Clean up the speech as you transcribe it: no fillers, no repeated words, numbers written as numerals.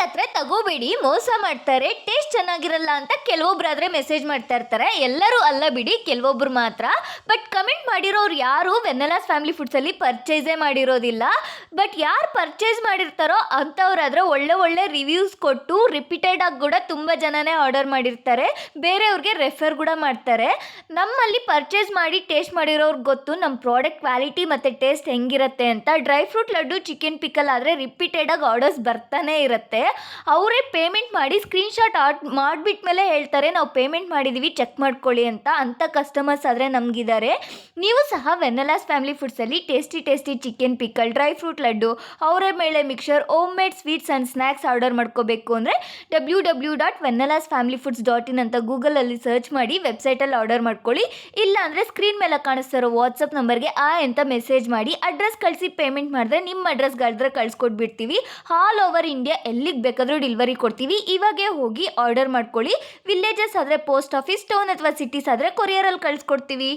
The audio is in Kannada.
ಹತ್ರ ತಗೋಬೇಡಿ, ಮೋಸ ಮಾಡ್ತಾರೆ, ಟೇಸ್ಟ್ ಚೆನ್ನಾಗಿರಲ್ಲ ಅಂತ ಕೆಲವೊಬ್ರಾದ್ರೆ ಮೆಸೇಜ್ ಮಾಡ್ತಾ ಇರ್ತಾರೆ. ಎಲ್ಲರೂ ಅಲ್ಲ ಬಿಡಿ, ಕೆಲವೊಬ್ರು ಮಾತ್ರ. ಬಟ್ ಕಮೆಂಟ್ ಮಾಡಿರೋರು ಯಾರು ವೆನ್ನೆಲಾಸ್ ಫ್ಯಾಮಿಲಿ ಫುಡ್ಸಲ್ಲಿ ಪರ್ಚೇಸೇ ಮಾಡಿರೋದಿಲ್ಲ. ಬಟ್ ಯಾರು ಪರ್ಚೇಸ್ ಮಾಡಿರ್ತಾರೋ ಅಂಥವ್ರಾದ್ರೆ ಒಳ್ಳೆ ರಿವ್ಯೂಸ್ ಕೊಟ್ಟು ರಿಪೀಟೆಡ್ ಆಗಿ ಕೂಡ ತುಂಬ ಜನನೇ ಆರ್ಡರ್ ಮಾಡಿರ್ತಾರೆ, ಬೇರೆಯವ್ರಿಗೆ ರೆಫರ್ ಕೂಡ ಮಾಡ್ತಾರೆ. ನಮ್ಮಲ್ಲಿ ಪರ್ಚೇಸ್ ಮಾಡಿ ಟೇಸ್ಟ್ ಮಾಡಿರೋರ್ಗೆ ಗೊತ್ತು ನಮ್ಮ ಪ್ರಾಡಕ್ಟ್ ಕ್ವಾಲಿಟಿ ಮತ್ತು ಟೇಸ್ಟ್ ಹೆಂಗಿರುತ್ತೆ ಅಂತ. Dry fruit laddu, chicken pickle ಆದರೆ ರಿಪೀಟೆಡಾಗಿ ಆರ್ಡರ್ಸ್ ಬರ್ತಾನೆ ಇರುತ್ತೆ. ಅವರೇ ಪೇಮೆಂಟ್ ಮಾಡಿ ಸ್ಕ್ರೀನ್ಶಾಟ್ ಮಾಡಿಬಿಟ್ಮೇಲೆ ಹೇಳ್ತಾರೆ ನಾವು ಪೇಮೆಂಟ್ ಮಾಡಿದ್ದೀವಿ, ಚೆಕ್ ಮಾಡ್ಕೊಳ್ಳಿ ಅಂತ. ಅಂಥ ಕಸ್ಟಮರ್ಸ್ ಆದರೆ ನಮಗಿದ್ದಾರೆ. ನೀವು ಸಹ ವೆನ್ನೆಲಾಸ್ ಫ್ಯಾಮಿಲಿ ಫುಡ್ಸಲ್ಲಿ tasty chicken pickle, dry fruit laddu, ಅವರೆ ಮೇಳೆ mixture, home made sweets and snacks order ಮಾಡ್ಕೋಬೇಕು ಅಂದರೆ www.vennelasfamilyfoods.in ಅಂತ ಗೂಗಲಲ್ಲಿ ಸರ್ಚ್ ಮಾಡಿ ವೆಬ್ಸೈಟಲ್ಲಿ ಆರ್ಡರ್ ಮಾಡ್ಕೊಳ್ಳಿ. ಇಲ್ಲ ಅಂದರೆ ಸ್ಕ್ರೀನ್ ಮೇಲೆ ಕಾಣಿಸ್ತಾ ಇರೋ ವಾಟ್ಸಪ್ ನಂಬರ್ಗೆ ಅಂತ ಮೆಸೇಜ್ ಮಾಡಿ ಅಡ್ರೆಸ್ ಕಳಿಸಿ ಪೇಮೆಂಟ್ ಮಾಡಿದ್ರೆ ನಿಮ್ಮ ಅಡ್ರೆಸ್ಗಾದ್ರೆ ಕಳಿಸ್ಕೊಟ್ಬಿಡ್ತೀವಿ. ಆಲ್ ಓವರ್ ಇಂಡಿಯಾ ಎಲ್ಲಿಗೆ ಬೇಕಾದರೂ ಡೆಲಿವರಿ ಕೊಡ್ತೀವಿ. ಇವಾಗೇ ಹೋಗಿ ಆರ್ಡರ್ ಮಾಡ್ಕೊಳ್ಳಿ. ವಿಲೇಜಸ್ ಆದರೆ ಪೋಸ್ಟ್ ಆಫೀಸ್, ಟೌನ್ ಅಥವಾ ಸಿಟೀಸ್ ಆದರೆ ಕೊರಿಯರಲ್ಲಿ ಕಳಿಸ್ಕೊಡ್ತೀವಿ.